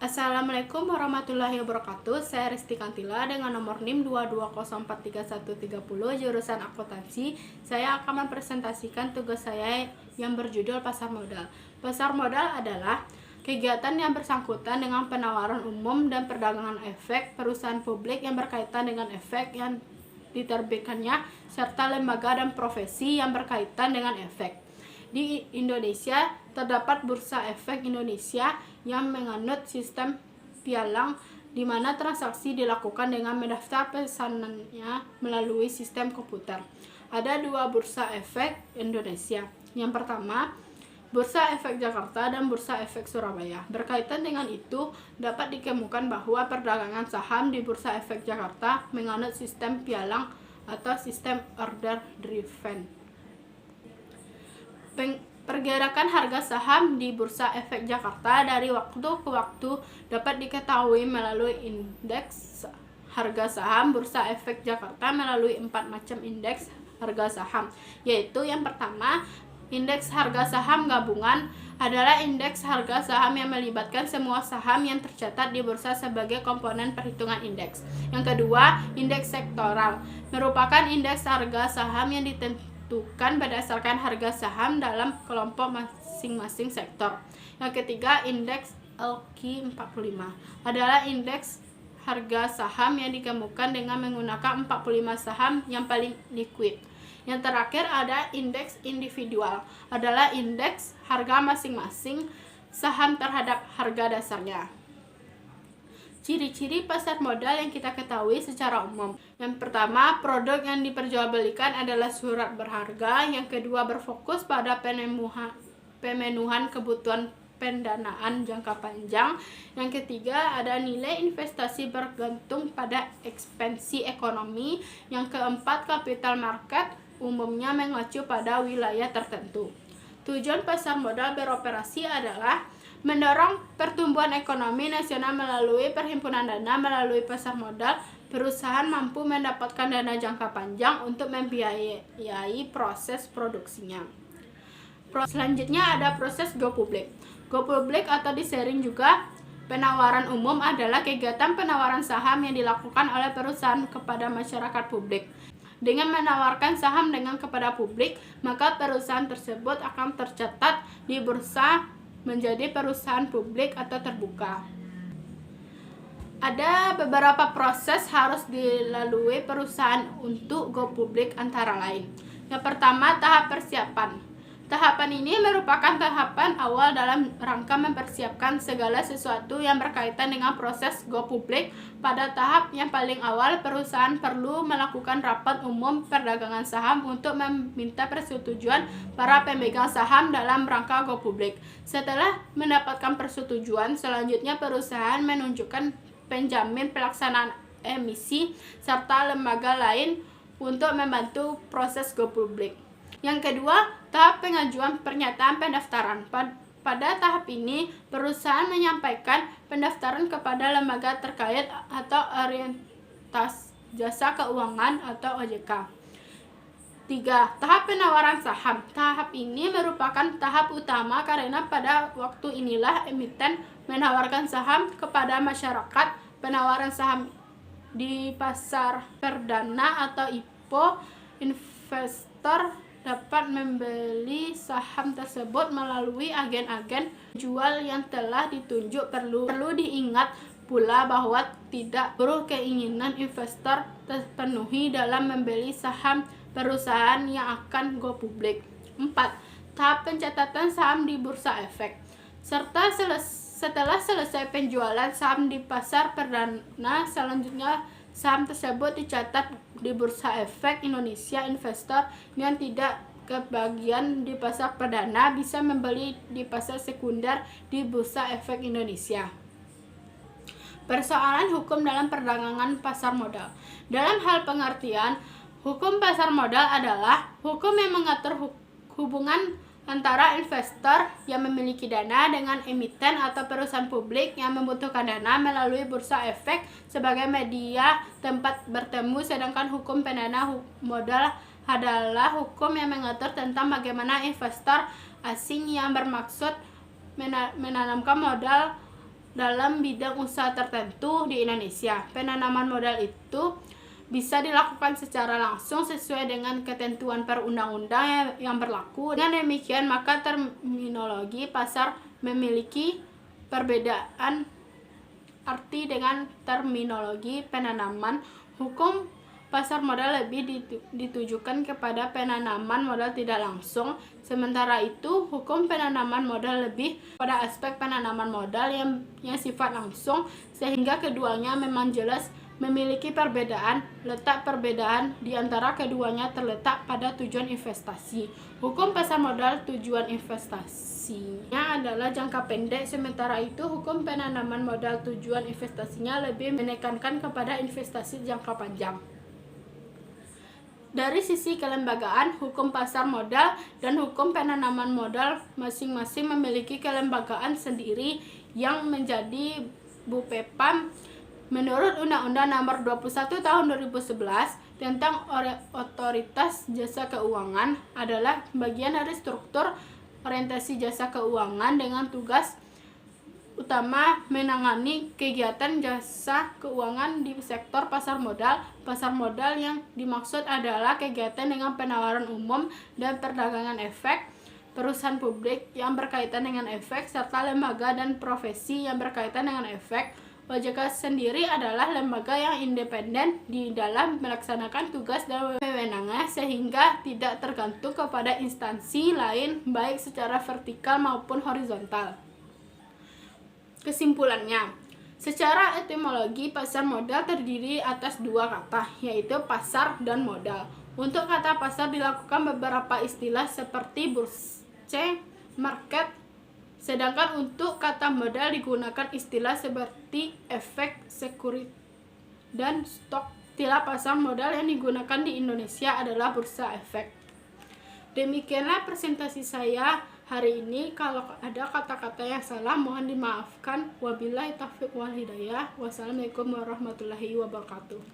Assalamualaikum warahmatullahi wabarakatuh. Saya Risti Kantila dengan nomor NIM 220433130 jurusan akuntansi. Saya akan mempresentasikan tugas saya yang berjudul pasar modal. Pasar modal adalah kegiatan yang bersangkutan dengan penawaran umum dan perdagangan efek perusahaan publik yang berkaitan dengan efek yang diterbitkannya serta lembaga dan profesi yang berkaitan dengan efek. Di Indonesia terdapat Bursa Efek Indonesia yang menganut sistem pialang di mana transaksi dilakukan dengan mendaftar pesanannya melalui sistem komputer. Ada dua Bursa Efek Indonesia. Yang pertama, Bursa Efek Jakarta dan Bursa Efek Surabaya. Berkaitan dengan itu, dapat dikemukakan bahwa perdagangan saham di Bursa Efek Jakarta menganut sistem pialang atau sistem order driven. Pergerakan harga saham di Bursa Efek Jakarta dari waktu ke waktu dapat diketahui melalui indeks harga saham Bursa Efek Jakarta melalui 4 macam indeks harga saham, yaitu yang pertama, indeks harga saham gabungan adalah indeks harga saham yang melibatkan semua saham yang tercatat di bursa sebagai komponen perhitungan indeks. Yang kedua, indeks sektoral merupakan indeks harga saham yang ditentukan berdasarkan harga saham dalam kelompok masing-masing sektor. Yang ketiga, indeks LQ45 adalah indeks harga saham yang dikemukakan dengan menggunakan 45 saham yang paling liquid. Yang terakhir ada indeks individual, adalah indeks harga masing-masing saham terhadap harga dasarnya. Ciri-ciri pasar modal yang kita ketahui secara umum. Yang pertama, produk yang diperjualbelikan adalah surat berharga. Yang kedua, berfokus pada pemenuhan kebutuhan pendanaan jangka panjang. Yang ketiga, ada nilai investasi bergantung pada ekspansi ekonomi. Yang keempat, capital market umumnya mengacu pada wilayah tertentu. Tujuan pasar modal beroperasi adalah mendorong pertumbuhan ekonomi nasional melalui perhimpunan dana. Melalui pasar modal, perusahaan mampu mendapatkan dana jangka panjang untuk membiayai proses produksinya. Selanjutnya ada proses go public. Go public atau disering juga penawaran umum adalah kegiatan penawaran saham yang dilakukan oleh perusahaan kepada masyarakat publik. Dengan menawarkan saham kepada publik, maka perusahaan tersebut akan tercatat di bursa menjadi perusahaan publik atau terbuka. Ada beberapa proses harus dilalui perusahaan untuk go publik antara lain. Yang pertama, tahap persiapan. Tahapan ini merupakan tahapan awal dalam rangka mempersiapkan segala sesuatu yang berkaitan dengan proses go publik. Pada tahap yang paling awal, perusahaan perlu melakukan rapat umum perdagangan saham untuk meminta persetujuan para pemegang saham dalam rangka go publik. Setelah mendapatkan persetujuan, selanjutnya perusahaan menunjukkan penjamin pelaksanaan emisi serta lembaga lain untuk membantu proses go publik. Yang kedua, tahap pengajuan pernyataan pendaftaran. Pada tahap ini, perusahaan menyampaikan pendaftaran kepada lembaga terkait atau otoritas jasa keuangan atau OJK. 3. Tahap penawaran saham. Tahap ini merupakan tahap utama karena pada waktu inilah emiten menawarkan saham kepada masyarakat. Penawaran saham di pasar perdana atau IPO, investor dapat membeli saham tersebut melalui agen-agen jual yang telah ditunjuk. Perlu diingat pula bahwa tidak perlu keinginan investor terpenuhi dalam membeli saham perusahaan yang akan go publik. 4. Tahap pencatatan saham di Bursa Efek. Setelah selesai penjualan saham di pasar perdana, selanjutnya saham tersebut dicatat di Bursa Efek Indonesia. Investor yang tidak kebagian di pasar perdana bisa membeli di pasar sekunder di Bursa Efek Indonesia. Persoalan hukum dalam perdagangan pasar modal. Dalam hal pengertian, hukum pasar modal adalah hukum yang mengatur hubungan antara investor yang memiliki dana dengan emiten atau perusahaan publik yang membutuhkan dana melalui Bursa Efek sebagai media tempat bertemu. Sedangkan hukum pendana modal adalah hukum yang mengatur tentang bagaimana investor asing yang bermaksud menanamkan modal dalam bidang usaha tertentu di Indonesia. Penanaman modal itu bisa dilakukan secara langsung sesuai dengan ketentuan perundang-undang yang berlaku. Dengan demikian, maka terminologi pasar memiliki perbedaan arti dengan terminologi penanaman. Hukum pasar modal lebih ditujukan kepada penanaman modal tidak langsung, sementara itu hukum penanaman modal lebih pada aspek penanaman modal yang sifat langsung, sehingga keduanya memang jelas memiliki perbedaan. Letak perbedaan di antara keduanya terletak pada tujuan investasi. Hukum pasar modal tujuan investasinya adalah jangka pendek, sementara itu hukum penanaman modal tujuan investasinya lebih menekankan kepada investasi jangka panjang. Dari sisi kelembagaan, hukum pasar modal dan hukum penanaman modal masing-masing memiliki kelembagaan sendiri yang menjadi BUPEPAM. Menurut Undang-Undang Nomor 21 Tahun 2011 tentang Otoritas Jasa Keuangan adalah bagian dari struktur orientasi jasa keuangan dengan tugas utama menangani kegiatan jasa keuangan di sektor pasar modal. Pasar modal yang dimaksud adalah kegiatan dengan penawaran umum dan perdagangan efek, perusahaan publik yang berkaitan dengan efek, serta lembaga dan profesi yang berkaitan dengan efek. OJK sendiri adalah lembaga yang independen di dalam melaksanakan tugas dan wewenangnya, sehingga tidak tergantung kepada instansi lain baik secara vertikal maupun horizontal. Kesimpulannya, secara etimologi pasar modal terdiri atas dua kata, yaitu pasar dan modal. Untuk kata pasar dilakukan beberapa istilah seperti bursa, market, sedangkan untuk kata modal digunakan istilah seperti efek, sekuritas, dan stok. Istilah pasar modal yang digunakan di Indonesia adalah bursa efek. Demikianlah presentasi saya hari ini. Kalau ada kata-kata yang salah mohon dimaafkan. Wabillahi taufiq wal hidayah. Wassalamualaikum warahmatullahi wabarakatuh.